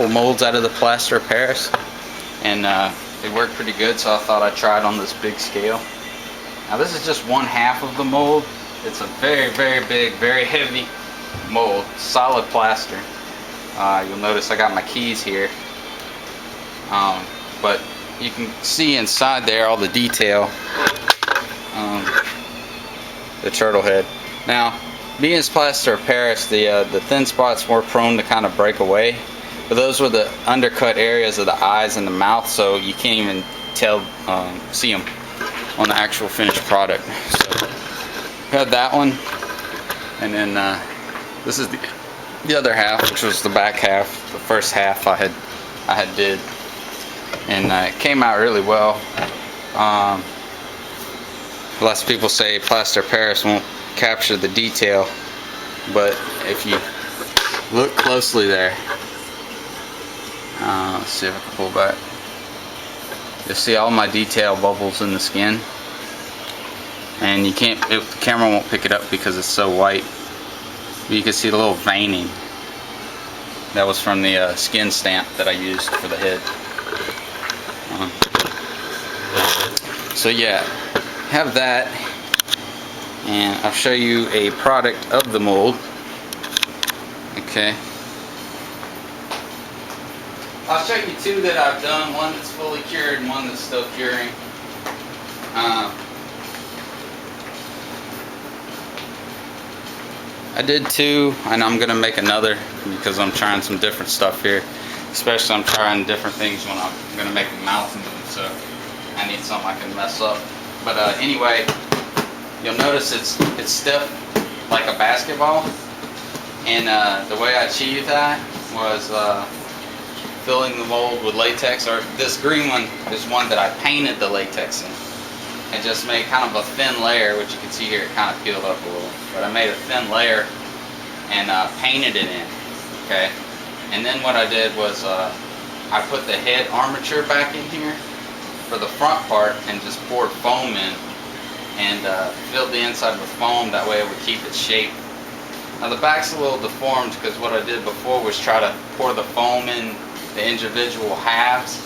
couple molds out of the plaster of Paris, and they worked pretty good, so I thought I'd try it on this big scale. Now this is just 1/2 of the mold. It's a very, very big, very heavy mold, solid plaster. You'll notice I got my keys here, but you can see inside there all the detail. The turtle head. Now, being it's plaster of Paris, the thin spots were prone to kind of break away, but those were the undercut areas of the eyes and the mouth, so you can't even tell, see them on the actual finished product. So, we had that one, and then this is the other half, which was the back half. The first half I had did, and it came out really well. Lots of people say plaster of Paris won't capture the detail, but if you look closely there, let's see if I can pull back. You'll see all my detail bubbles in the skin, and you can't. The camera won't pick it up because it's so white. But you can see the little veining. That was from the skin stamp that I used for the head. So yeah, have that, and I'll show you a product of the mold. Okay. I'll show you two that I've done, one that's fully cured and one that's still curing. I did two, and I'm going to make another because I'm trying some different stuff here. Especially I'm trying different things when I'm going to make a mouth move, so I need something I can mess up. But anyway, you'll notice it's stiff like a basketball, and the way I achieved that was filling the mold with latex, or this green one is one that I painted the latex in, and just made kind of a thin layer, which you can see here it kind of peeled up a little, but I made a thin layer and painted it in, okay? And then what I did was I put the head armature back in here for the front part and just poured foam in and filled the inside with foam, that way it would keep its shape. Now the back's a little deformed because what I did before was try to pour the foam in the individual halves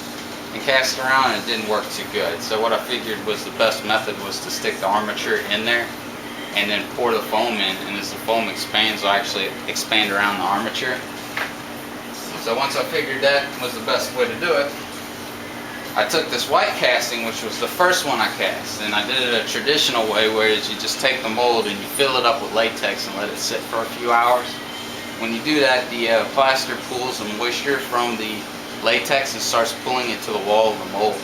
and cast around, and it didn't work too good. So what I figured was the best method was to stick the armature in there and then pour the foam in, and as the foam expands, it'll actually expand around the armature. So once I figured that was the best way to do it, I took this white casting, which was the first one I cast, and I did it a traditional way, whereas you just take the mold and you fill it up with latex and let it sit for a few hours. When you do that, the plaster pulls the moisture from the latex and starts pulling it to the wall of the mold.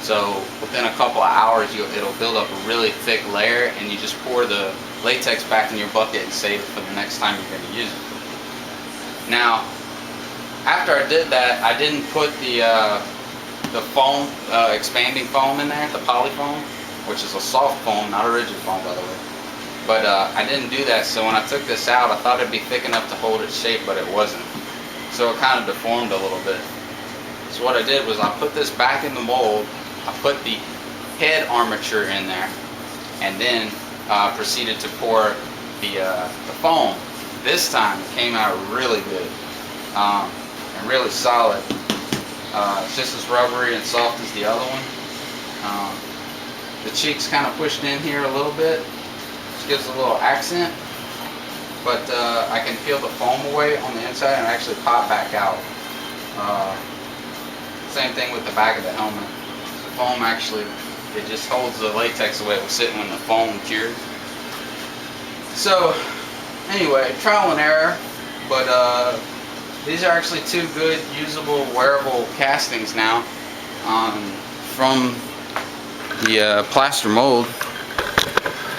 So within a couple of hours, it'll build up a really thick layer, and you just pour the latex back in your bucket and save it for the next time you're going to use it. Now, after I did that, I didn't put the foam, expanding foam in there, the polyfoam, which is a soft foam, not a rigid foam, by the way. But I didn't do that, so when I took this out, I thought it'd be thick enough to hold its shape, but it wasn't. So it kind of deformed a little bit. So what I did was I put this back in the mold, I put the head armature in there, and then proceeded to pour the foam. This time it came out really good and really solid. It's just as rubbery and soft as the other one. The cheek's kind of pushed in here a little bit, which gives a little accent, but I can peel the foam away on the inside and actually pop back out. Same thing with the back of the helmet. The foam actually, it just holds the latex the way it was sitting when the foam cured. So anyway, trial and error, but these are actually two good, usable, wearable castings now from the plaster mold,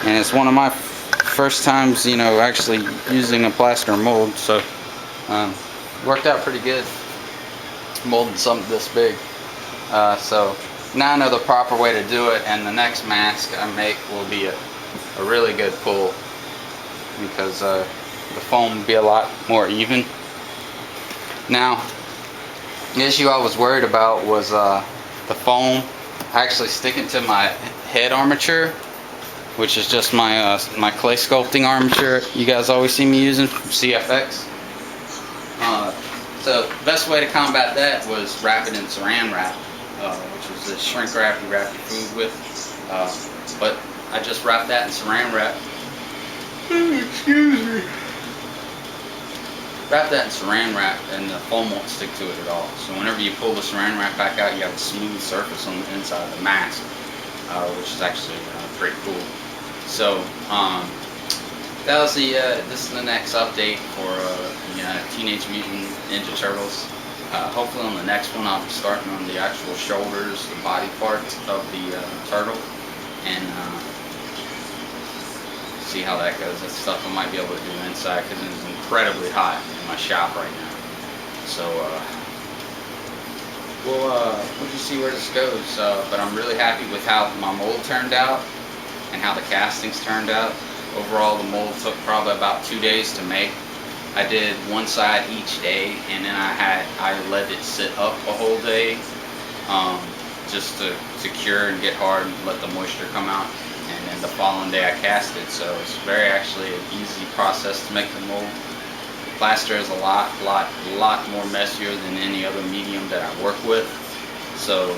and it's one of my first times, you know, actually using a plaster mold, so worked out pretty good molding something this big. So now I know the proper way to do it, and the next mask I make will be a really good pull, because the foam will be a lot more even. Now, the issue I was worried about was the foam actually sticking to my head armature, which is just my my clay sculpting armature you guys always see me using from CFX. So the best way to combat that was wrap it in saran wrap, which was the shrink wrap you wrap your food with. But I just wrapped that in saran wrap. Excuse me. Wrap that in saran wrap and the foam won't stick to it at all. So whenever you pull the saran wrap back out, you have a smooth surface on the inside of the mask, which is actually pretty cool. So that was this is the next update for Teenage Mutant Ninja Turtles. Hopefully on the next one I'll be starting on the actual shoulders, the body parts of the turtle, and see how that goes. That's stuff I might be able to do inside because it's incredibly hot in my shop right now. So we'll just see where this goes. But I'm really happy with how my mold turned out and how the castings turned out. Overall, the mold took probably about 2 days to make. I did one side each day, and then I let it sit up a whole day, just to cure and get hard and let the moisture come out. And then the following day I cast it, so it's actually an easy process to make the mold. Plaster is a lot more messier than any other medium that I work with, so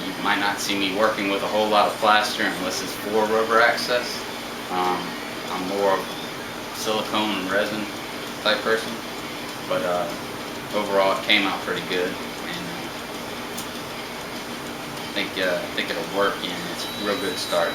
you might not see me working with a whole lot of plaster unless it's for rubber access. I'm more of silicone and resin type person, but overall it came out pretty good, and I think it'll work, and it's a real good start.